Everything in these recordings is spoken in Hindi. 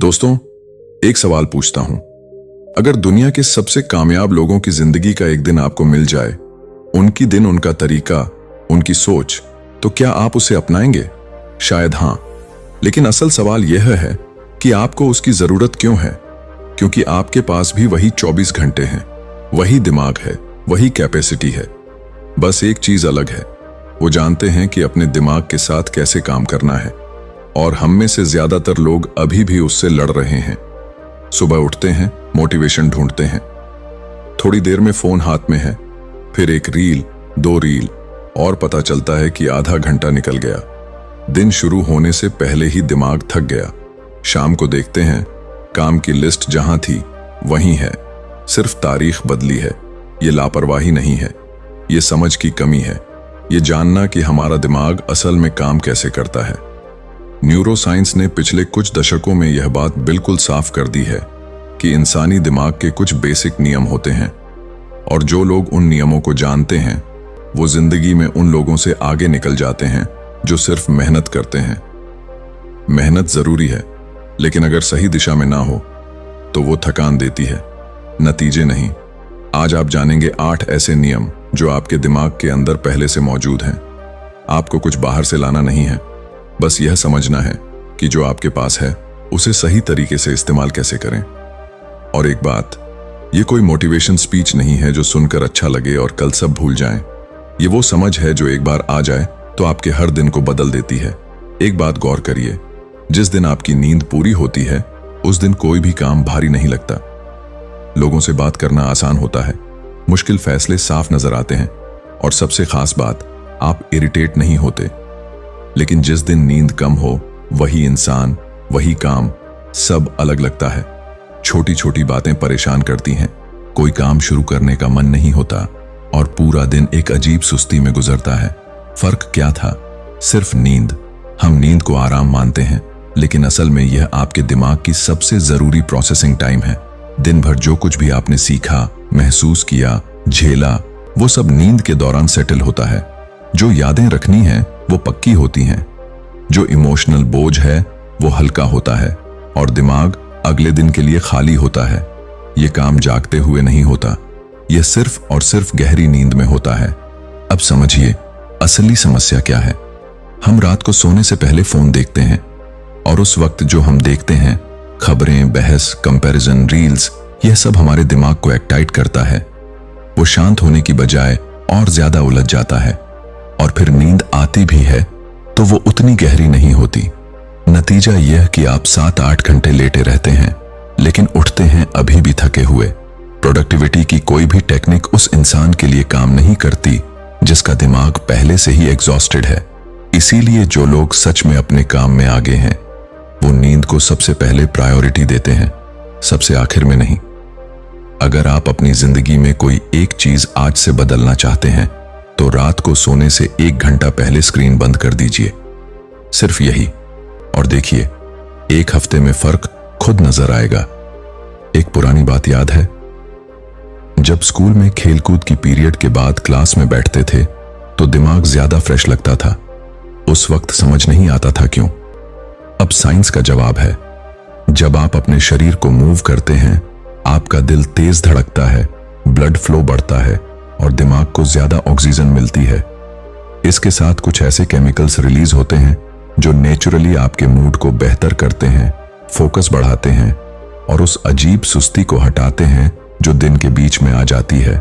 दोस्तों, एक सवाल पूछता हूं। अगर दुनिया के सबसे कामयाब लोगों की जिंदगी का एक दिन आपको मिल जाए, उनकी दिन, उनका तरीका, उनकी सोच, तो क्या आप उसे अपनाएंगे? शायद हां। लेकिन असल सवाल यह है कि आपको उसकी जरूरत क्यों है? क्योंकि आपके पास भी वही 24 घंटे हैं, वही दिमाग है, वही कैपेसिटी है। बस एक चीज अलग है, वो जानते हैं कि अपने दिमाग के साथ कैसे काम करना है। और हम में से ज्यादातर लोग अभी भी उससे लड़ रहे हैं। सुबह उठते हैं, मोटिवेशन ढूंढते हैं, थोड़ी देर में फोन हाथ में है, फिर एक रील, 2 रील, और पता चलता है कि आधा घंटा निकल गया। दिन शुरू होने से पहले ही दिमाग थक गया। शाम को देखते हैं, काम की लिस्ट जहां थी वहीं है, सिर्फ तारीख बदली है। ये लापरवाही नहीं है, ये समझ की कमी है, ये जानना कि हमारा दिमाग असल में काम कैसे करता है। न्यूरोसाइंस ने पिछले कुछ दशकों में यह बात बिल्कुल साफ कर दी है कि इंसानी दिमाग के कुछ बेसिक नियम होते हैं, और जो लोग उन नियमों को जानते हैं वो जिंदगी में उन लोगों से आगे निकल जाते हैं जो सिर्फ मेहनत करते हैं। मेहनत जरूरी है, लेकिन अगर सही दिशा में ना हो तो वो थकान देती है, नतीजे नहीं। आज आप जानेंगे 8 ऐसे नियम जो आपके दिमाग के अंदर पहले से मौजूद हैं। आपको कुछ बाहर से लाना नहीं है, बस यह समझना है कि जो आपके पास है उसे सही तरीके से इस्तेमाल कैसे करें। और एक बात, ये कोई मोटिवेशन स्पीच नहीं है जो सुनकर अच्छा लगे और कल सब भूल जाएं। ये वो समझ है जो एक बार आ जाए तो आपके हर दिन को बदल देती है। एक बात गौर करिए, जिस दिन आपकी नींद पूरी होती है उस दिन कोई भी काम भारी नहीं लगता। लोगों से बात करना आसान होता है, मुश्किल फैसले साफ नजर आते हैं, और सबसे खास बात, आप इरिटेट नहीं होते। लेकिन जिस दिन नींद कम हो, वही इंसान, वही काम, सब अलग लगता है। छोटी छोटी बातें परेशान करती हैं, कोई काम शुरू करने का मन नहीं होता, और पूरा दिन एक अजीब सुस्ती में गुजरता है। फर्क क्या था? सिर्फ नींद। हम नींद को आराम मानते हैं, लेकिन असल में यह आपके दिमाग की सबसे जरूरी प्रोसेसिंग टाइम है। दिन भर जो कुछ भी आपने सीखा, महसूस किया, झेला, वो सब नींद के दौरान सेटल होता है। जो यादें रखनी है वो पक्की होती हैं, जो इमोशनल बोझ है वो हल्का होता है, और दिमाग अगले दिन के लिए खाली होता है। ये काम जागते हुए नहीं होता, यह सिर्फ और सिर्फ गहरी नींद में होता है। अब समझिए असली समस्या क्या है। हम रात को सोने से पहले फोन देखते हैं, और उस वक्त जो हम देखते हैं, खबरें, बहस, कंपैरिजन, रील्स, यह सब हमारे दिमाग को एक्साइट करता है। वो शांत होने की बजाय और ज्यादा उलझ जाता है, और फिर नींद आती भी है तो वो उतनी गहरी नहीं होती। नतीजा यह कि आप 7-8 घंटे लेटे रहते हैं, लेकिन उठते हैं अभी भी थके हुए। प्रोडक्टिविटी की कोई भी टेक्निक उस इंसान के लिए काम नहीं करती जिसका दिमाग पहले से ही एग्जॉस्टेड है। इसीलिए जो लोग सच में अपने काम में आगे हैं, वो नींद को सबसे पहले प्रायोरिटी देते हैं, सबसे आखिर में नहीं। अगर आप अपनी जिंदगी में कोई एक चीज आज से बदलना चाहते हैं तो रात को सोने से 1 घंटा पहले स्क्रीन बंद कर दीजिए, सिर्फ यही। और देखिए, 1 हफ्ते में फर्क खुद नजर आएगा। एक पुरानी बात याद है, जब स्कूल में खेलकूद की पीरियड के बाद क्लास में बैठते थे तो दिमाग ज्यादा फ्रेश लगता था। उस वक्त समझ नहीं आता था क्यों। अब साइंस का जवाब है, जब आप अपने शरीर को मूव करते हैं, आपका दिल तेज धड़कता है, ब्लड फ्लो बढ़ता है, और दिमाग को ज्यादा ऑक्सीजन मिलती है। इसके साथ कुछ ऐसे केमिकल्स रिलीज होते हैं जो नेचुरली आपके मूड को बेहतर करते हैं, फोकस बढ़ाते हैं, और उस अजीब सुस्ती को हटाते हैं जो दिन के बीच में आ जाती है।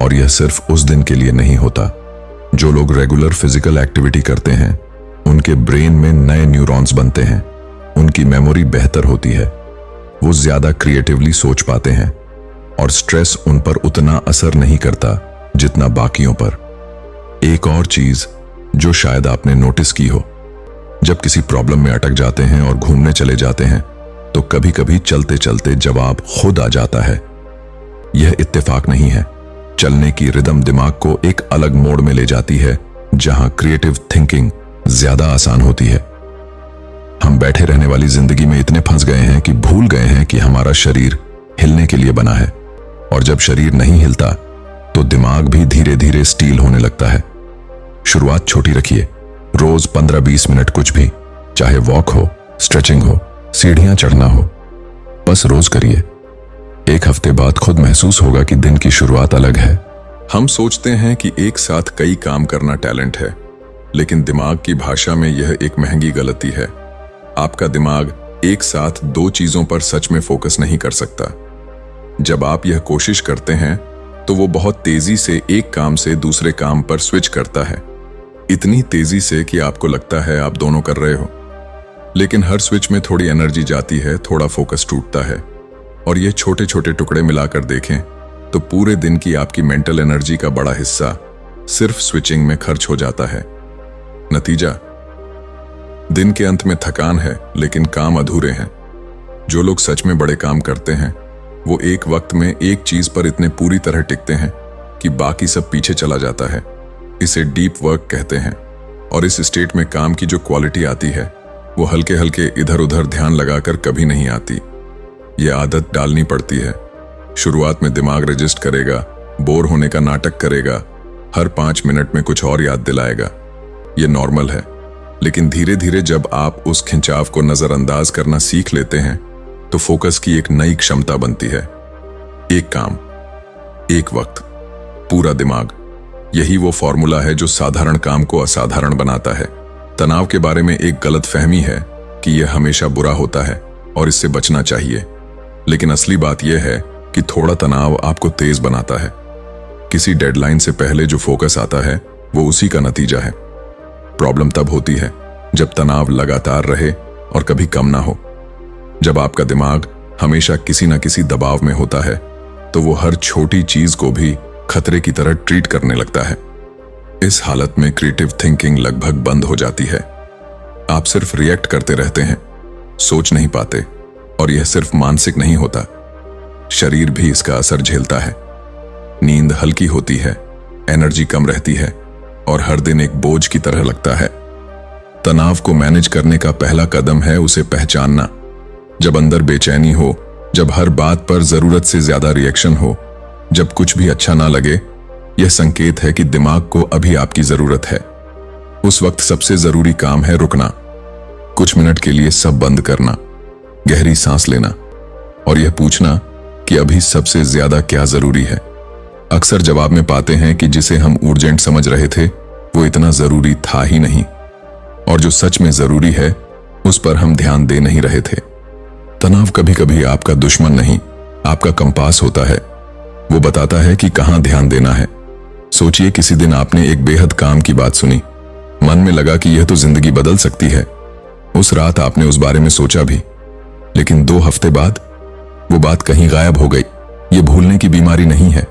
और यह सिर्फ उस दिन के लिए नहीं होता। जो लोग रेगुलर फिजिकल एक्टिविटी करते हैं, उनके ब्रेन में नए न्यूरॉन्स बनते हैं, उनकी मेमोरी बेहतर होती है, वो ज्यादा क्रिएटिवली सोच पाते हैं, और स्ट्रेस उन पर उतना असर नहीं करता जितना बाकियों पर। एक और चीज जो शायद आपने नोटिस की हो, जब किसी प्रॉब्लम में अटक जाते हैं और घूमने चले जाते हैं तो कभी कभी चलते चलते जवाब खुद आ जाता है। यह इत्तेफाक नहीं है। चलने की रिदम दिमाग को एक अलग मोड में ले जाती है, जहां क्रिएटिव थिंकिंग ज्यादा आसान होती है। हम बैठे रहने वाली जिंदगी में इतने फंस गए हैं कि भूल गए हैं कि हमारा शरीर हिलने के लिए बना है, और जब शरीर नहीं हिलता तो दिमाग भी धीरे धीरे स्टील होने लगता है। शुरुआत छोटी रखिए, रोज 15-20 मिनट कुछ भी, चाहे वॉक हो, स्ट्रेचिंग हो, सीढ़ियां चढ़ना हो, बस रोज करिए। एक हफ्ते बाद खुद महसूस होगा कि दिन की शुरुआत अलग है। हम सोचते हैं कि एक साथ कई काम करना टैलेंट है, लेकिन दिमाग की भाषा में यह एक महंगी गलती है। आपका दिमाग एक साथ दो चीजों पर सच में फोकस नहीं कर सकता। जब आप यह कोशिश करते हैं तो वो बहुत तेजी से एक काम से दूसरे काम पर स्विच करता है, इतनी तेजी से कि आपको लगता है आप दोनों कर रहे हो। लेकिन हर स्विच में थोड़ी एनर्जी जाती है, थोड़ा फोकस टूटता है, और ये छोटे छोटे टुकड़े मिलाकर देखें तो पूरे दिन की आपकी मेंटल एनर्जी का बड़ा हिस्सा सिर्फ स्विचिंग में खर्च हो जाता है। नतीजा, दिन के अंत में थकान है लेकिन काम अधूरे हैं। जो लोग सच में बड़े काम करते हैं वो एक वक्त में एक चीज पर इतने पूरी तरह टिकते हैं कि बाकी सब पीछे चला जाता है। इसे डीप वर्क कहते हैं, और इस स्टेट में काम की जो क्वालिटी आती है वो हल्के हल्के इधर उधर ध्यान लगाकर कभी नहीं आती। ये आदत डालनी पड़ती है। शुरुआत में दिमाग रजिस्ट करेगा, बोर होने का नाटक करेगा, हर 5 मिनट में कुछ और याद दिलाएगा। ये नॉर्मल है, लेकिन धीरे धीरे जब आप उस खिंचाव को नजरअंदाज करना सीख लेते हैं तो फोकस की एक नई क्षमता बनती है। एक काम, एक वक्त, पूरा दिमाग। यही वो फॉर्मूला है जो साधारण काम को असाधारण बनाता है। तनाव के बारे में एक गलत फहमी है कि यह हमेशा बुरा होता है और इससे बचना चाहिए, लेकिन असली बात यह है कि थोड़ा तनाव आपको तेज बनाता है। किसी डेडलाइन से पहले जो फोकस आता है वो उसी का नतीजा है। प्रॉब्लम तब होती है जब तनाव लगातार रहे और कभी कम ना हो। जब आपका दिमाग हमेशा किसी न किसी दबाव में होता है तो वो हर छोटी चीज को भी खतरे की तरह ट्रीट करने लगता है। इस हालत में क्रिएटिव थिंकिंग लगभग बंद हो जाती है। आप सिर्फ रिएक्ट करते रहते हैं, सोच नहीं पाते, और यह सिर्फ मानसिक नहीं होता, शरीर भी इसका असर झेलता है। नींद हल्की होती है, एनर्जी कम रहती है, और हर दिन एक बोझ की तरह लगता है। तनाव को मैनेज करने का पहला कदम है उसे पहचानना। जब अंदर बेचैनी हो, जब हर बात पर जरूरत से ज्यादा रिएक्शन हो, जब कुछ भी अच्छा ना लगे, यह संकेत है कि दिमाग को अभी आपकी जरूरत है। उस वक्त सबसे जरूरी काम है रुकना, कुछ मिनट के लिए सब बंद करना, गहरी सांस लेना, और यह पूछना कि अभी सबसे ज्यादा क्या जरूरी है। अक्सर जवाब में पाते हैं कि जिसे हम urgent समझ रहे थे वो इतना जरूरी था ही नहीं, और जो सच में जरूरी है उस पर हम ध्यान दे नहीं रहे थे। तनाव कभी कभी आपका दुश्मन नहीं, आपका कंपास होता है। वो बताता है कि कहां ध्यान देना है। सोचिए, किसी दिन आपने एक बेहद काम की बात सुनी, मन में लगा कि यह तो जिंदगी बदल सकती है। उस रात आपने उस बारे में सोचा भी, लेकिन 2 हफ्ते बाद वो बात कहीं गायब हो गई। ये भूलने की बीमारी नहीं है,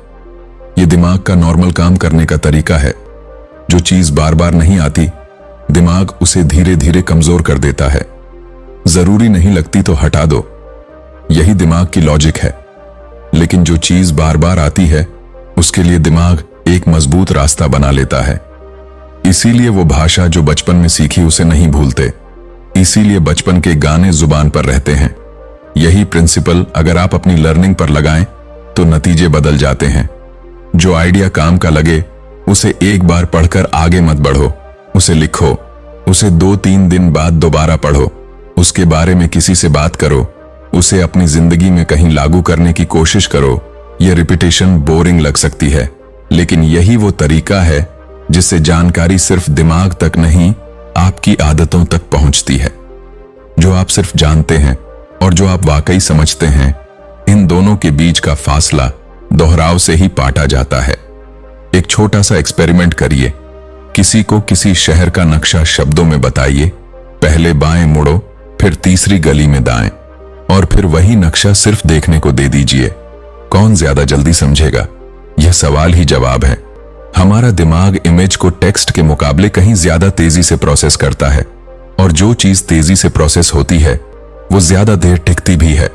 ये दिमाग का नॉर्मल काम करने का तरीका है। जो चीज बार बार नहीं आती, दिमाग उसे धीरे धीरे कमजोर कर देता है। जरूरी नहीं लगती तो हटा दो, यही दिमाग की लॉजिक है। लेकिन जो चीज बार बार आती है उसके लिए दिमाग एक मजबूत रास्ता बना लेता है। इसीलिए वो भाषा जो बचपन में सीखी उसे नहीं भूलते, इसीलिए बचपन के गाने जुबान पर रहते हैं। यही प्रिंसिपल अगर आप अपनी लर्निंग पर लगाएं तो नतीजे बदल जाते हैं। जो आइडिया काम का लगे उसे एक बार पढ़कर आगे मत बढ़ो, उसे लिखो, उसे 2-3 दिन बाद दोबारा पढ़ो, उसके बारे में किसी से बात करो, उसे अपनी जिंदगी में कहीं लागू करने की कोशिश करो। यह रिपीटेशन बोरिंग लग सकती है, लेकिन यही वो तरीका है जिससे जानकारी सिर्फ दिमाग तक नहीं, आपकी आदतों तक पहुंचती है। जो आप सिर्फ जानते हैं और जो आप वाकई समझते हैं, इन दोनों के बीच का फासला दोहराव से ही पाटा जाता है। एक छोटा सा एक्सपेरिमेंट करिए। किसी को किसी शहर का नक्शा शब्दों में बताइए, पहले बाएं मुड़ो, फिर तीसरी गली में दाएं, और फिर वही नक्शा सिर्फ देखने को दे दीजिए। कौन ज्यादा जल्दी समझेगा? यह सवाल ही जवाब है। हमारा दिमाग इमेज को टेक्स्ट के मुकाबले कहीं ज्यादा तेजी से प्रोसेस करता है, और जो चीज तेजी से प्रोसेस होती है वो ज्यादा देर टिकती भी है।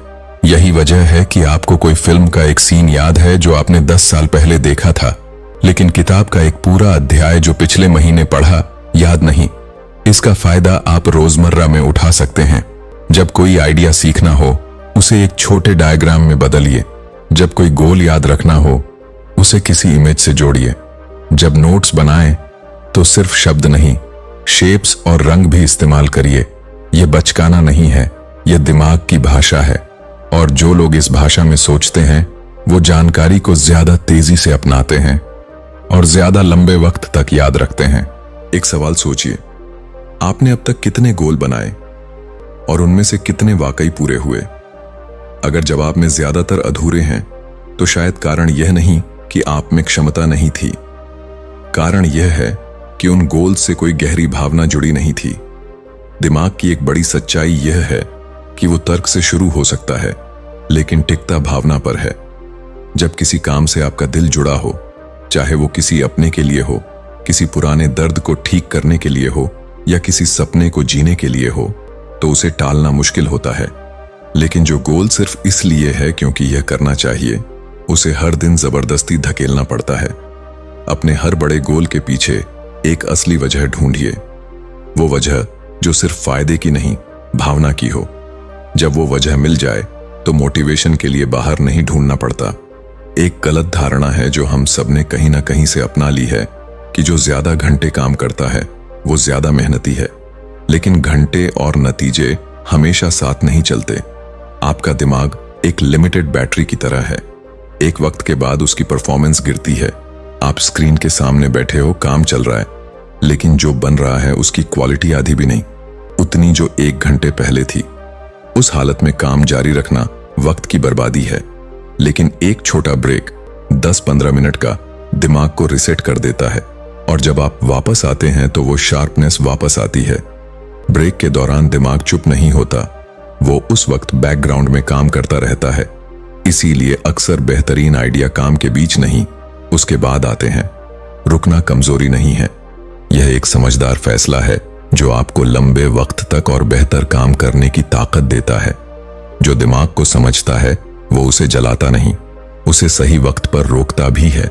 यही वजह है कि आपको कोई फिल्म का एक सीन याद है जो आपने 10 साल पहले देखा था, लेकिन किताब का एक पूरा अध्याय जो पिछले महीने पढ़ा याद नहीं। इसका फायदा आप रोजमर्रा में उठा सकते हैं। जब कोई आइडिया सीखना हो उसे एक छोटे डायग्राम में बदलिए। जब कोई गोल याद रखना हो उसे किसी इमेज से जोड़िए। जब नोट्स बनाएं तो सिर्फ शब्द नहीं, शेप्स और रंग भी इस्तेमाल करिए। यह बचकाना नहीं है, यह दिमाग की भाषा है, और जो लोग इस भाषा में सोचते हैं वो जानकारी को ज्यादा तेजी से अपनाते हैं और ज्यादा लंबे वक्त तक याद रखते हैं। एक सवाल सोचिए, आपने अब तक कितने गोल बनाए और उनमें से कितने वाकई पूरे हुए? अगर जवाब में ज्यादातर अधूरे हैं तो शायद कारण यह नहीं कि आप में क्षमता नहीं थी, कारण यह है कि उन गोल से कोई गहरी भावना जुड़ी नहीं थी। दिमाग की एक बड़ी सच्चाई यह है कि वो तर्क से शुरू हो सकता है लेकिन टिकता भावना पर है। जब किसी काम से आपका दिल जुड़ा हो, चाहे वो किसी अपने के लिए हो, किसी पुराने दर्द को ठीक करने के लिए हो या किसी सपने को जीने के लिए हो, तो उसे टालना मुश्किल होता है। लेकिन जो गोल सिर्फ इसलिए है क्योंकि यह करना चाहिए, उसे हर दिन जबरदस्ती धकेलना पड़ता है। अपने हर बड़े गोल के पीछे एक असली वजह ढूंढिए, वो वजह जो सिर्फ फायदे की नहीं, भावना की हो। जब वो वजह मिल जाए तो मोटिवेशन के लिए बाहर नहीं ढूंढना पड़ता। एक गलत धारणा है जो हम सब ने कहीं ना कहीं से अपना ली है कि जो ज्यादा घंटे काम करता है वो ज्यादा मेहनती है, लेकिन घंटे और नतीजे हमेशा साथ नहीं चलते। आपका दिमाग एक लिमिटेड बैटरी की तरह है, एक वक्त के बाद उसकी परफॉर्मेंस गिरती है। आप स्क्रीन के सामने बैठे हो, काम चल रहा है, लेकिन जो बन रहा है उसकी क्वालिटी आधी भी नहीं उतनी जो 1 घंटे पहले थी। उस हालत में काम जारी रखना वक्त की बर्बादी है, लेकिन एक छोटा ब्रेक 10-15 मिनट का दिमाग को रिसेट कर देता है, और जब आप वापस आते हैं तो वो शार्पनेस वापस आती है। ब्रेक के दौरान दिमाग चुप नहीं होता, वो उस वक्त बैकग्राउंड में काम करता रहता है। इसीलिए अक्सर बेहतरीन आइडिया काम के बीच नहीं, उसके बाद आते हैं। रुकना कमजोरी नहीं है, यह एक समझदार फैसला है जो आपको लंबे वक्त तक और बेहतर काम करने की ताकत देता है। जो दिमाग को समझता है वो उसे जलाता नहीं, उसे सही वक्त पर रोकता भी है।